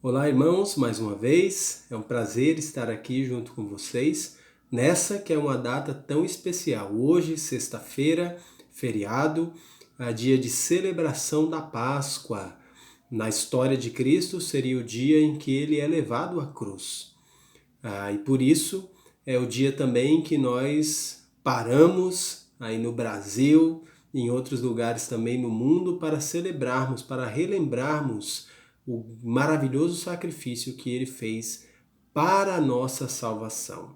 Olá, irmãos, mais uma vez. É um prazer estar aqui junto com vocês nessa que é uma data tão especial. Hoje, sexta-feira, feriado, dia de celebração da Páscoa. Na história de Cristo, seria o dia em que ele é levado à cruz. E por isso é o dia também que nós paramos aí no Brasil, em outros lugares também no mundo, para celebrarmos, para relembrarmos o maravilhoso sacrifício que ele fez para a nossa salvação.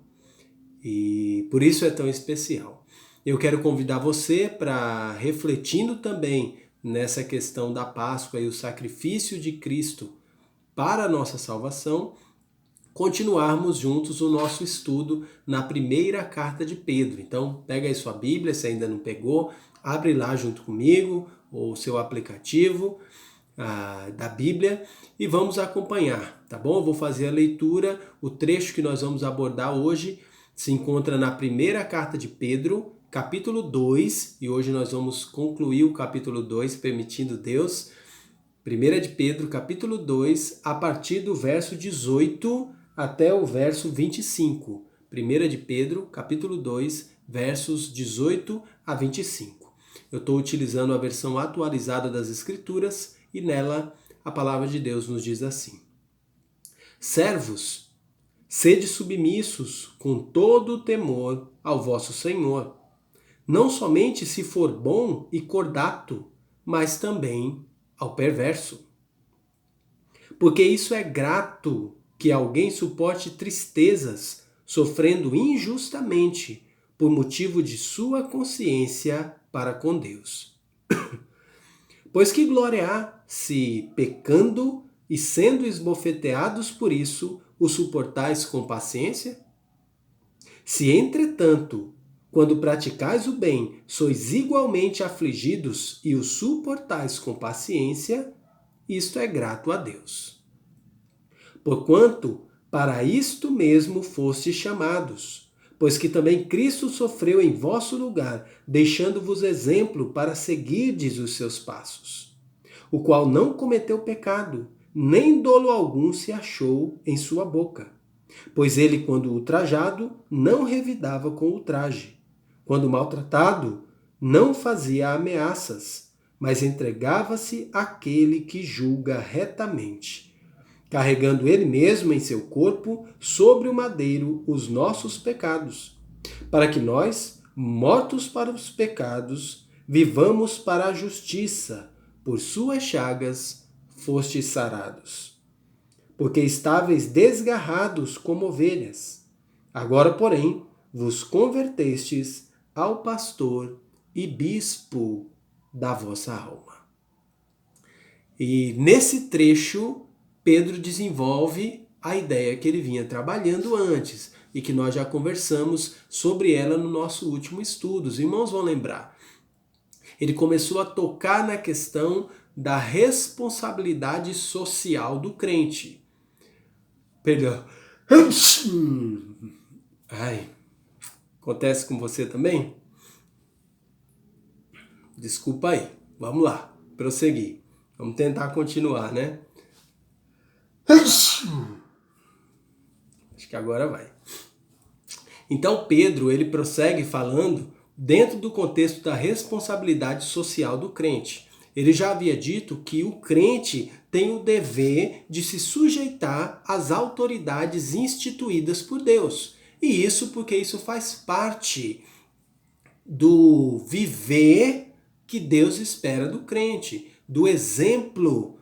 E por isso é tão especial. Eu quero convidar você para, refletindo também nessa questão da Páscoa e o sacrifício de Cristo para a nossa salvação, continuarmos juntos o nosso estudo na primeira carta de Pedro. Então, pega aí sua Bíblia, se ainda não pegou, abre lá junto comigo, ou seu aplicativo da Bíblia, e vamos acompanhar, tá bom? Eu vou fazer a leitura, o trecho que nós vamos abordar hoje se encontra na primeira carta de Pedro, capítulo 2, e hoje nós vamos concluir o capítulo 2, permitindo Deus. 1 de Pedro, capítulo 2, a partir do verso 18 até o verso 25. 1 de Pedro, capítulo 2, versos 18 a 25. Eu estou utilizando a versão atualizada das Escrituras e nela a palavra de Deus nos diz assim: Servos, sede submissos com todo o temor ao vosso Senhor, não somente se for bom e cordato, mas também ao perverso. Porque isso é grato que alguém suporte tristezas, sofrendo injustamente, por motivo de sua consciência para com Deus. Pois que glória há se, pecando e sendo esbofeteados por isso, o suportais com paciência? Se, entretanto, quando praticais o bem, sois igualmente afligidos e o suportais com paciência, isto é grato a Deus. Porquanto, para isto mesmo fostes chamados, pois que também Cristo sofreu em vosso lugar, deixando-vos exemplo para seguirdes os seus passos, o qual não cometeu pecado, nem dolo algum se achou em sua boca. Pois ele, quando ultrajado, não revidava com ultraje. Quando maltratado, não fazia ameaças, mas entregava-se àquele que julga retamente, carregando ele mesmo em seu corpo sobre o madeiro os nossos pecados, para que nós, mortos para os pecados, vivamos para a justiça. Por suas chagas fostes sarados. Porque estáveis desgarrados como ovelhas. Agora, porém, vos convertestes ao pastor e bispo da vossa alma. E nesse trecho, Pedro desenvolve a ideia que ele vinha trabalhando antes e que nós já conversamos sobre ela no nosso último estudo. Os irmãos vão lembrar. Ele começou a tocar na questão da responsabilidade social do crente. Perdão. Ai, acontece com você também? Desculpa aí. Vamos lá, prosseguir. Vamos tentar continuar, né? Acho que agora vai. Então Pedro, ele prossegue falando dentro do contexto da responsabilidade social do crente. Ele já havia dito que o crente tem o dever de se sujeitar às autoridades instituídas por Deus. E isso porque isso faz parte do viver que Deus espera do crente, do exemplo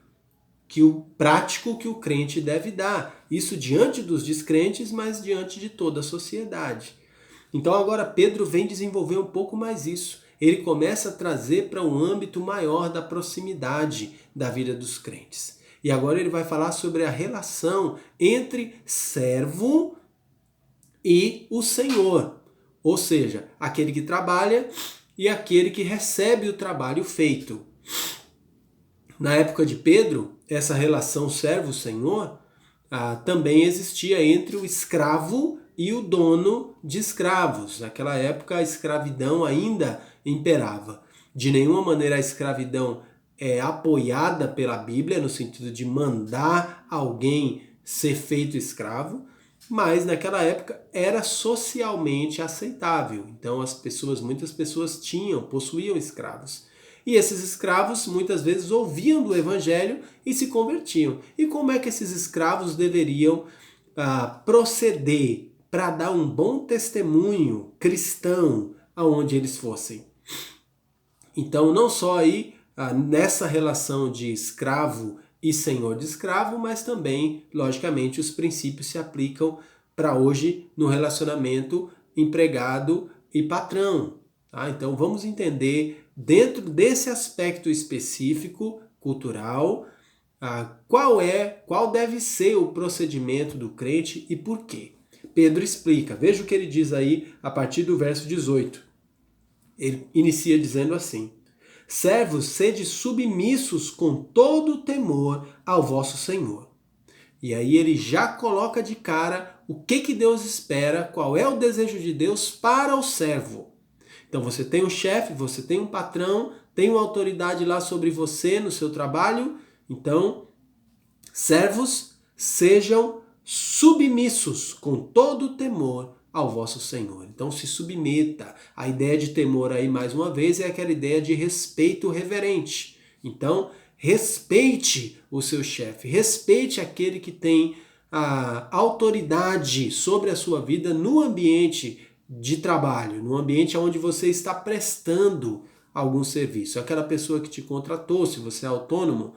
prático que o crente deve dar. Isso diante dos descrentes, mas diante de toda a sociedade. Então agora Pedro vem desenvolver um pouco mais isso. Ele começa a trazer para um âmbito maior da proximidade da vida dos crentes. E agora ele vai falar sobre a relação entre servo e o Senhor. Ou seja, aquele que trabalha e aquele que recebe o trabalho feito. Na época de Pedro, essa relação servo-senhor também existia entre o escravo e o dono de escravos. Naquela época a escravidão ainda imperava. De nenhuma maneira a escravidão é apoiada pela Bíblia, no sentido de mandar alguém ser feito escravo, mas naquela época era socialmente aceitável. Então muitas pessoas possuíam escravos. E esses escravos muitas vezes ouviam do evangelho e se convertiam. E como é que esses escravos deveriam proceder para dar um bom testemunho cristão aonde eles fossem? Então, não só aí nessa relação de escravo e senhor de escravo, mas também, logicamente, os princípios se aplicam para hoje no relacionamento empregado e patrão. Tá? Então, vamos entender, dentro desse aspecto específico, cultural, qual deve ser o procedimento do crente e por quê. Pedro explica, veja o que ele diz aí a partir do verso 18. Ele inicia dizendo assim: servos, sede submissos com todo temor ao vosso Senhor. E aí ele já coloca de cara o que Deus espera, qual é o desejo de Deus para o servo. Então você tem um chefe, você tem um patrão, tem uma autoridade lá sobre você no seu trabalho. Então, servos, sejam submissos com todo temor ao vosso Senhor. Então se submeta. A ideia de temor aí, mais uma vez, é aquela ideia de respeito reverente. Então, respeite o seu chefe, respeite aquele que tem a autoridade sobre a sua vida no ambiente de trabalho, no ambiente onde você está prestando algum serviço. Aquela pessoa que te contratou, se você é autônomo,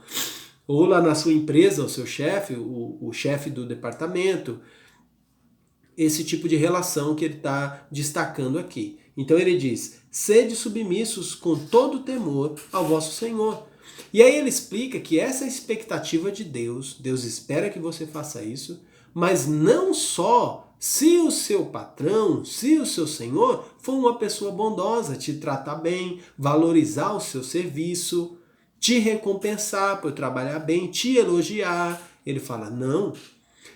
ou lá na sua empresa, o seu chefe, o chefe do departamento, esse tipo de relação que ele está destacando aqui. Então ele diz, sede submissos com todo temor ao vosso Senhor. E aí ele explica que essa é a expectativa de Deus, Deus espera que você faça isso, mas não só se o seu patrão, se o seu senhor for uma pessoa bondosa, te tratar bem, valorizar o seu serviço, te recompensar por trabalhar bem, te elogiar. Ele fala, não.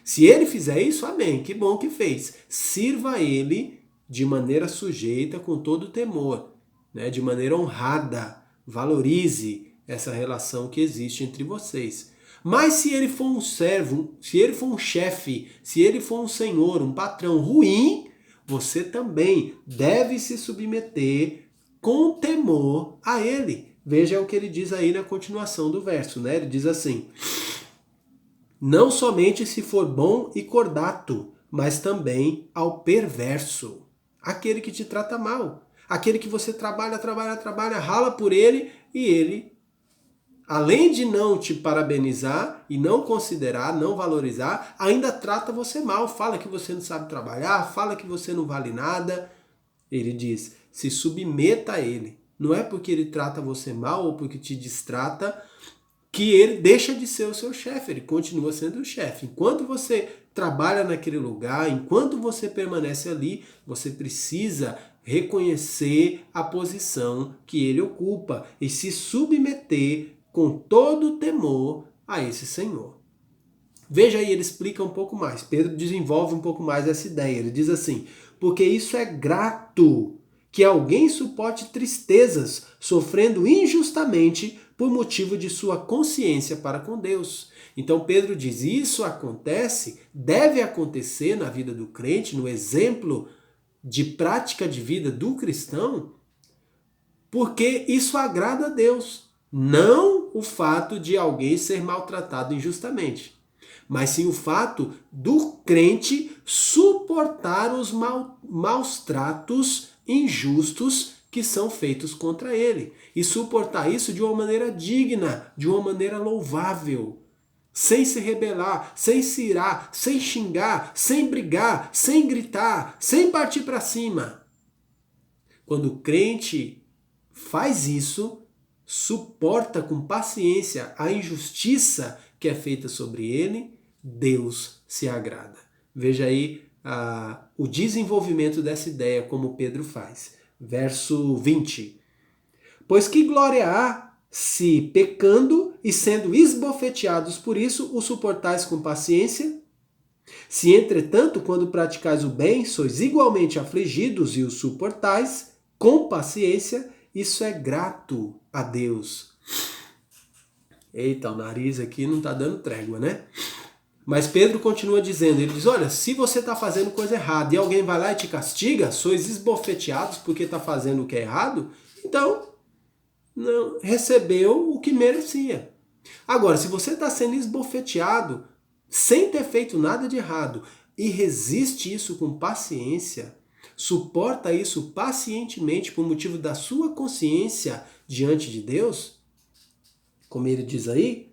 Se ele fizer isso, amém, que bom que fez. Sirva a ele de maneira sujeita, com todo temor, né? De maneira honrada. Valorize essa relação que existe entre vocês. Mas se ele for um servo, se ele for um chefe, se ele for um senhor, um patrão ruim, você também deve se submeter com temor a ele. Veja o que ele diz aí na continuação do verso, né? Ele diz assim: não somente se for bom e cordato, mas também ao perverso, aquele que te trata mal, aquele que você trabalha, rala por ele e ele, além de não te parabenizar e não considerar, não valorizar, ainda trata você mal, fala que você não sabe trabalhar, fala que você não vale nada. Ele diz, se submeta a ele. Não é porque ele trata você mal ou porque te distrata que ele deixa de ser o seu chefe, ele continua sendo o chefe. Enquanto você trabalha naquele lugar, enquanto você permanece ali, você precisa reconhecer a posição que ele ocupa e se submeter com todo temor a esse Senhor. Veja aí, ele explica um pouco mais. Pedro desenvolve um pouco mais essa ideia. Ele diz assim, porque isso é grato, que alguém suporte tristezas, sofrendo injustamente por motivo de sua consciência para com Deus. Então Pedro diz, isso acontece, deve acontecer na vida do crente, no exemplo de prática de vida do cristão, porque isso agrada a Deus. Não o fato de alguém ser maltratado injustamente, mas sim o fato do crente suportar os maus tratos injustos que são feitos contra ele. E suportar isso de uma maneira digna, de uma maneira louvável. Sem se rebelar, sem se irar, sem xingar, sem brigar, sem gritar, sem partir para cima. Quando o crente faz isso, suporta com paciência a injustiça que é feita sobre ele, Deus se agrada. Veja aí o desenvolvimento dessa ideia, como Pedro faz. Verso 20. Pois que glória há se, pecando e sendo esbofeteados por isso, o suportais com paciência? Se, entretanto, quando praticais o bem, sois igualmente afligidos e o suportais com paciência, isso é grato a Deus. Eita, o nariz aqui não está dando trégua, né? Mas Pedro continua dizendo, ele diz, olha, se você está fazendo coisa errada e alguém vai lá e te castiga, sois esbofeteados porque está fazendo o que é errado, então não recebeu o que merecia. Agora, se você está sendo esbofeteado sem ter feito nada de errado e resiste isso com paciência, suporta isso pacientemente por motivo da sua consciência diante de Deus, como ele diz aí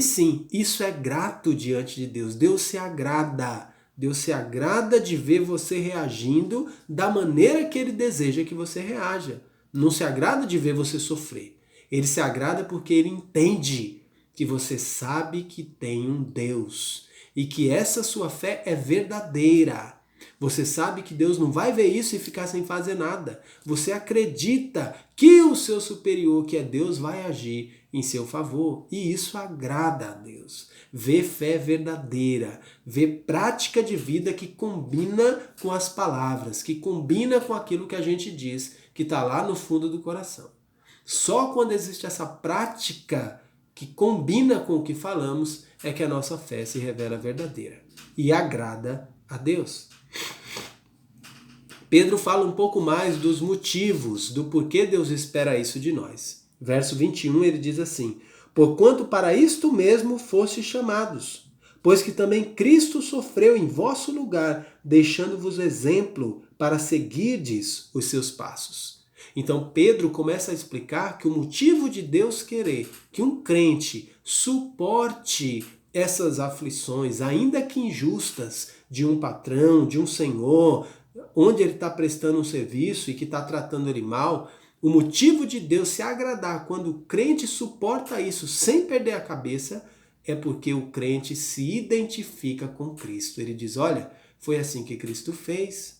sim, isso é grato diante de Deus. Deus se agrada. Deus se agrada de ver você reagindo da maneira que Ele deseja que você reaja. Não se agrada de ver você sofrer. Ele se agrada porque Ele entende que você sabe que tem um Deus e que essa sua fé é verdadeira. Você sabe que Deus não vai ver isso e ficar sem fazer nada. Você acredita que o seu superior, que é Deus, vai agir em seu favor. E isso agrada a Deus. Ver fé verdadeira, ver prática de vida que combina com as palavras, que combina com aquilo que a gente diz, que está lá no fundo do coração. Só quando existe essa prática que combina com o que falamos é que a nossa fé se revela verdadeira e agrada a Deus. Pedro fala um pouco mais dos motivos, do porquê Deus espera isso de nós. Verso 21, ele diz assim, porquanto para isto mesmo fostes chamados, pois que também Cristo sofreu em vosso lugar, deixando-vos exemplo para seguirdes os seus passos. Então Pedro começa a explicar que o motivo de Deus querer que um crente suporte essas aflições, ainda que injustas, de um patrão, de um senhor, onde ele está prestando um serviço e que está tratando ele mal, o motivo de Deus se agradar quando o crente suporta isso sem perder a cabeça é porque o crente se identifica com Cristo. Ele diz, olha, foi assim que Cristo fez.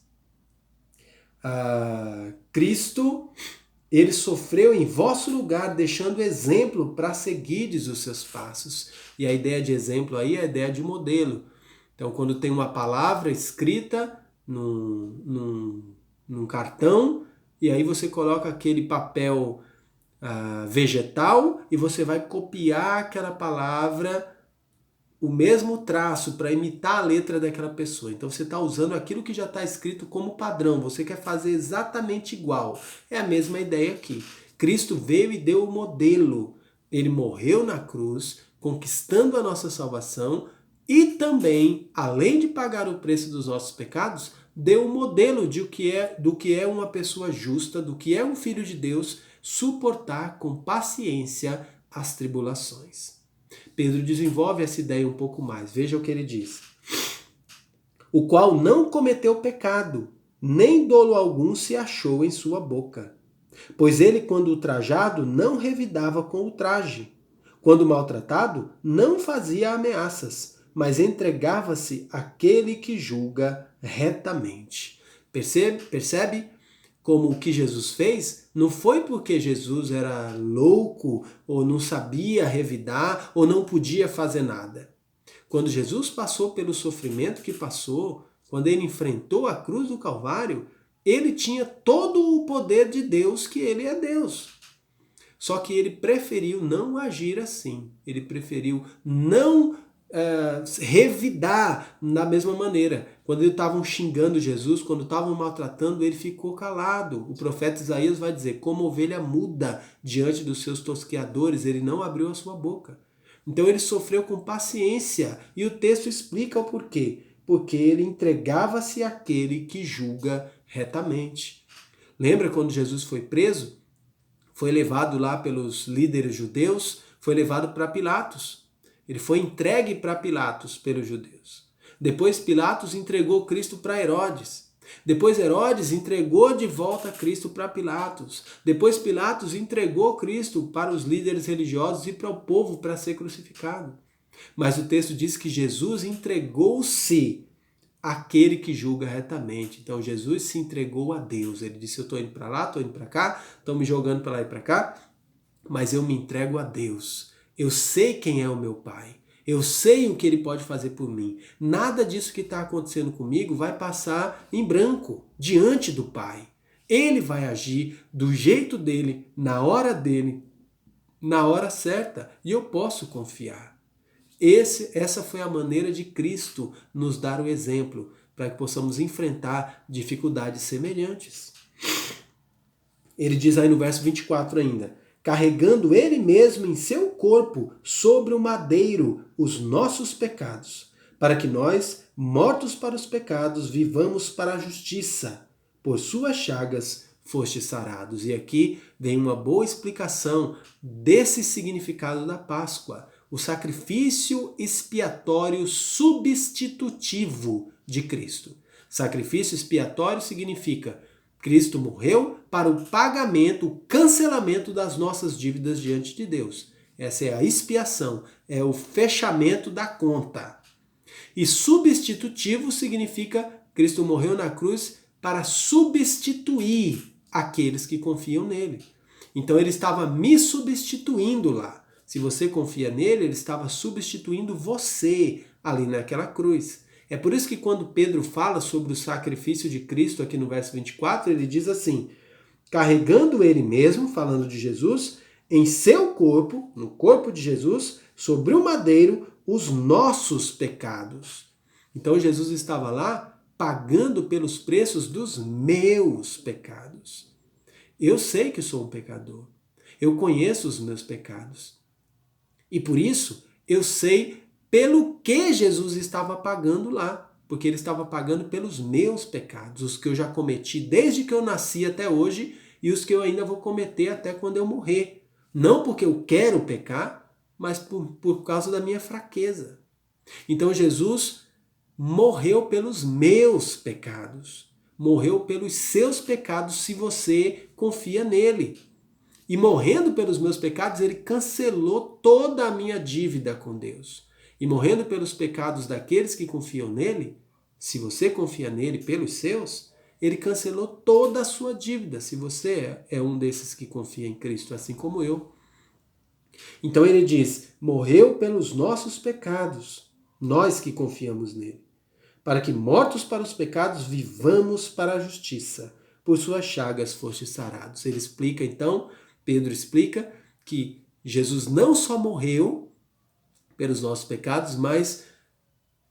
Cristo, ele sofreu em vosso lugar, deixando exemplo para seguirdes os seus passos. E a ideia de exemplo aí é a ideia de modelo. Então, quando tem uma palavra escrita num cartão, e aí você coloca aquele papel vegetal e você vai copiar aquela palavra, o mesmo traço, para imitar a letra daquela pessoa. Então você está usando aquilo que já está escrito como padrão, você quer fazer exatamente igual. É a mesma ideia aqui. Cristo veio e deu o modelo. Ele morreu na cruz, conquistando a nossa salvação, e também, além de pagar o preço dos nossos pecados, deu um modelo do que é uma pessoa justa, do que é um filho de Deus, suportar com paciência as tribulações. Pedro desenvolve essa ideia um pouco mais. Veja o que ele diz. O qual não cometeu pecado, nem dolo algum se achou em sua boca. Pois ele, quando ultrajado, não revidava com ultraje. Quando maltratado, não fazia ameaças, mas entregava-se àquele que julga retamente. Percebe como o que Jesus fez não foi porque Jesus era louco ou não sabia revidar ou não podia fazer nada. Quando Jesus passou pelo sofrimento que passou, quando ele enfrentou a cruz do Calvário, ele tinha todo o poder de Deus, que ele é Deus. Só que ele preferiu não agir assim. Ele preferiu não revidar da mesma maneira. Quando eles estavam xingando Jesus, quando estavam maltratando, ele ficou calado. O profeta Isaías vai dizer, como ovelha muda diante dos seus tosqueadores, ele não abriu a sua boca. Então ele sofreu com paciência, e o texto explica o porquê. Porque ele entregava-se àquele que julga retamente. Lembra quando Jesus foi preso? Foi levado lá pelos líderes judeus, foi levado para Pilatos. Ele foi entregue para Pilatos pelos judeus. Depois Pilatos entregou Cristo para Herodes. Depois Herodes entregou de volta Cristo para Pilatos. Depois Pilatos entregou Cristo para os líderes religiosos e para o povo para ser crucificado. Mas o texto diz que Jesus entregou-se àquele que julga retamente. Então Jesus se entregou a Deus. Ele disse, eu estou indo para lá, estou indo para cá, estão me jogando para lá e para cá, mas eu me entrego a Deus. Eu sei quem é o meu Pai. Eu sei o que Ele pode fazer por mim. Nada disso que está acontecendo comigo vai passar em branco diante do Pai. Ele vai agir do jeito dele, na hora dele, na hora certa e eu posso confiar. Essa foi a maneira de Cristo nos dar o exemplo para que possamos enfrentar dificuldades semelhantes. Ele diz aí no verso 24 ainda: carregando ele mesmo em seu corpo sobre o madeiro os nossos pecados, para que nós, mortos para os pecados, vivamos para a justiça. Por suas chagas fostes sarados. E aqui vem uma boa explicação desse significado da Páscoa. O sacrifício expiatório substitutivo de Cristo. Sacrifício expiatório significa Cristo morreu para o pagamento, o cancelamento das nossas dívidas diante de Deus. Essa é a expiação, é o fechamento da conta. E substitutivo significa Cristo morreu na cruz para substituir aqueles que confiam nele. Então ele estava me substituindo lá. Se você confia nele, ele estava substituindo você ali naquela cruz. É por isso que quando Pedro fala sobre o sacrifício de Cristo aqui no verso 24, ele diz assim: carregando ele mesmo, falando de Jesus, em seu corpo, no corpo de Jesus, sobre o madeiro, os nossos pecados. Então Jesus estava lá pagando pelos preços dos meus pecados. Eu sei que sou um pecador. Eu conheço os meus pecados. E por isso eu sei pelo que Jesus estava pagando lá. Porque ele estava pagando pelos meus pecados, os que eu já cometi desde que eu nasci até hoje e os que eu ainda vou cometer até quando eu morrer. Não porque eu quero pecar, mas por causa da minha fraqueza. Então Jesus morreu pelos meus pecados. Morreu pelos seus pecados se você confia nele. E morrendo pelos meus pecados, ele cancelou toda a minha dívida com Deus. E morrendo pelos pecados daqueles que confiam nele, se você confia nele pelos seus, ele cancelou toda a sua dívida, se você é um desses que confia em Cristo, assim como eu. Então ele diz, morreu pelos nossos pecados, nós que confiamos nele, para que mortos para os pecados vivamos para a justiça, por suas chagas fostes sarados. Ele explica então, Pedro explica que Jesus não só morreu pelos nossos pecados, mas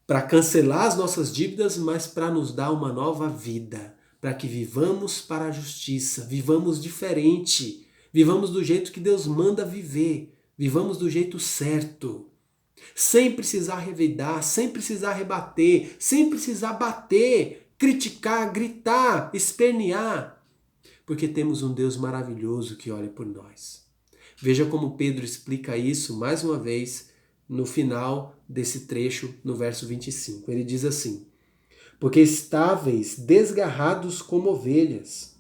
para cancelar as nossas dívidas, mas para nos dar uma nova vida, para que vivamos para a justiça, vivamos diferente, vivamos do jeito que Deus manda viver, vivamos do jeito certo, sem precisar revidar, sem precisar rebater, sem precisar bater, criticar, gritar, espernear, porque temos um Deus maravilhoso que olha por nós. Veja como Pedro explica isso mais uma vez no final desse trecho, no verso 25. Ele diz assim: porque estáveis desgarrados como ovelhas,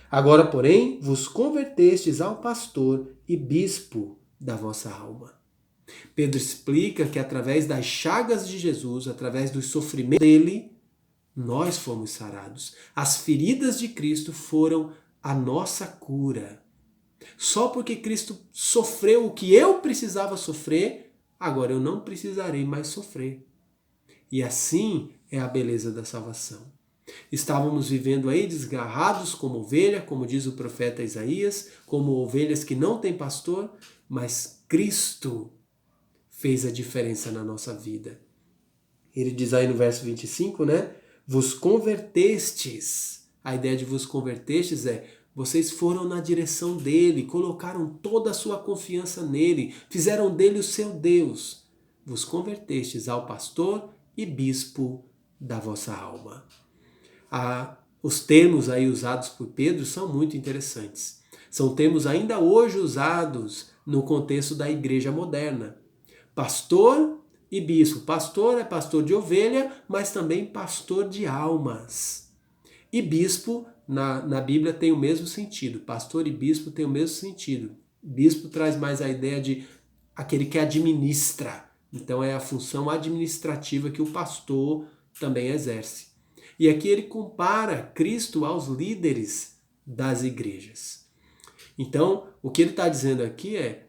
agora, porém, vos convertestes ao pastor e bispo da vossa alma. Pedro explica que através das chagas de Jesus, através do sofrimento dele, nós fomos sarados. As feridas de Cristo foram a nossa cura. Só porque Cristo sofreu o que eu precisava sofrer, agora eu não precisarei mais sofrer. E assim é a beleza da salvação. Estávamos vivendo aí desgarrados como ovelha, como diz o profeta Isaías, como ovelhas que não têm pastor, mas Cristo fez a diferença na nossa vida. Ele diz aí no verso 25, né? Vos convertestes. A ideia de vos convertestes é vocês foram na direção dele, colocaram toda a sua confiança nele, fizeram dele o seu Deus. Vos convertestes ao pastor e bispo da vossa alma. Os termos aí usados por Pedro são muito interessantes. São termos ainda hoje usados no contexto da igreja moderna. Pastor e bispo. Pastor é pastor de ovelha, mas também pastor de almas. E bispo, na Bíblia, tem o mesmo sentido. Pastor e bispo tem o mesmo sentido. Bispo traz mais a ideia de aquele que administra. Então é a função administrativa que o pastor também exerce. E aqui ele compara Cristo aos líderes das igrejas. Então, o que ele está dizendo aqui é: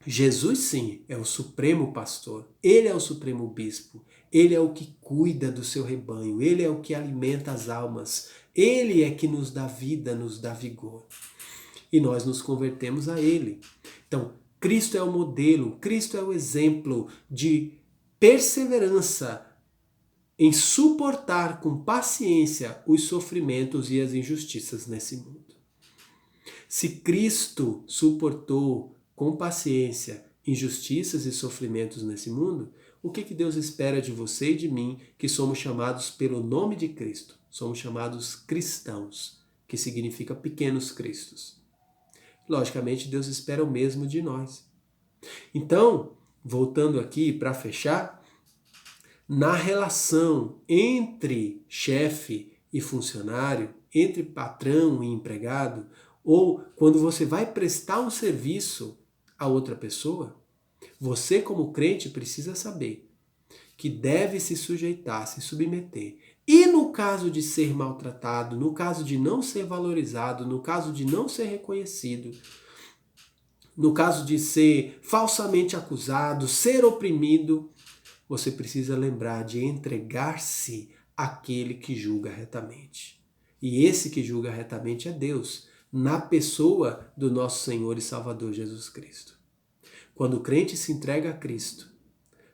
Jesus sim é o supremo pastor, ele é o supremo bispo, ele é o que cuida do seu rebanho, ele é o que alimenta as almas, ele é que nos dá vida, nos dá vigor. E nós nos convertemos a ele. Então, Cristo é o modelo, Cristo é o exemplo de perseverança em suportar com paciência os sofrimentos e as injustiças nesse mundo. Se Cristo suportou com paciência injustiças e sofrimentos nesse mundo, o que Deus espera de você e de mim, que somos chamados pelo nome de Cristo? Somos chamados cristãos, que significa pequenos cristos. Logicamente, Deus espera o mesmo de nós. Então, voltando aqui para fechar, na relação entre chefe e funcionário, entre patrão e empregado, ou quando você vai prestar um serviço a outra pessoa, você como crente precisa saber que deve se sujeitar, se submeter. E no caso de ser maltratado, no caso de não ser valorizado, no caso de não ser reconhecido, no caso de ser falsamente acusado, ser oprimido, você precisa lembrar de entregar-se àquele que julga retamente. E esse que julga retamente é Deus, na pessoa do nosso Senhor e Salvador Jesus Cristo. Quando o crente se entrega a Cristo,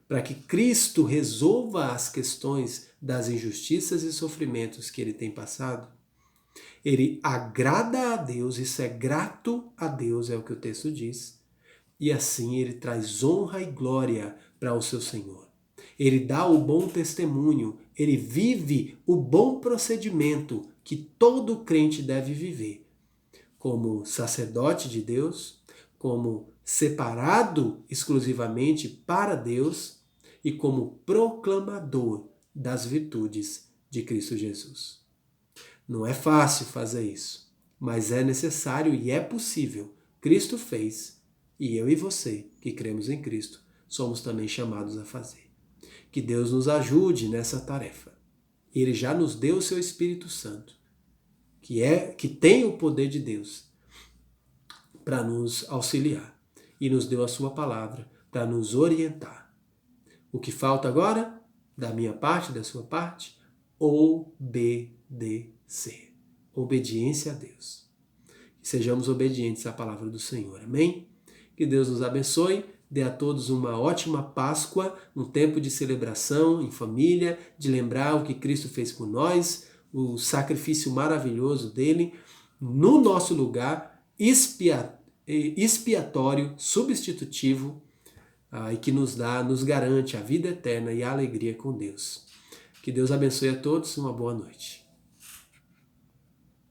para que Cristo resolva as questões das injustiças e sofrimentos que ele tem passado, ele agrada a Deus, isso é grato a Deus, é o que o texto diz, e assim ele traz honra e glória para o seu Senhor. Ele dá o bom testemunho, ele vive o bom procedimento que todo crente deve viver, como sacerdote de Deus, como separado exclusivamente para Deus e como proclamador das virtudes de Cristo Jesus. Não é fácil fazer isso, mas é necessário e é possível. Cristo fez, e eu e você, que cremos em Cristo, somos também chamados a fazer. Que Deus nos ajude nessa tarefa. Ele já nos deu o seu Espírito Santo, que tem o poder de Deus para nos auxiliar, e nos deu a sua palavra para nos orientar. O que falta agora, da minha parte, da sua parte? Obedecer. Obediência a Deus. Que sejamos obedientes à palavra do Senhor. Amém? Que Deus nos abençoe. Dê a todos uma ótima Páscoa, um tempo de celebração em família, de lembrar o que Cristo fez por nós, o sacrifício maravilhoso dele, no nosso lugar, expiatório, substitutivo, e que nos garante a vida eterna e a alegria com Deus. Que Deus abençoe a todos e uma boa noite.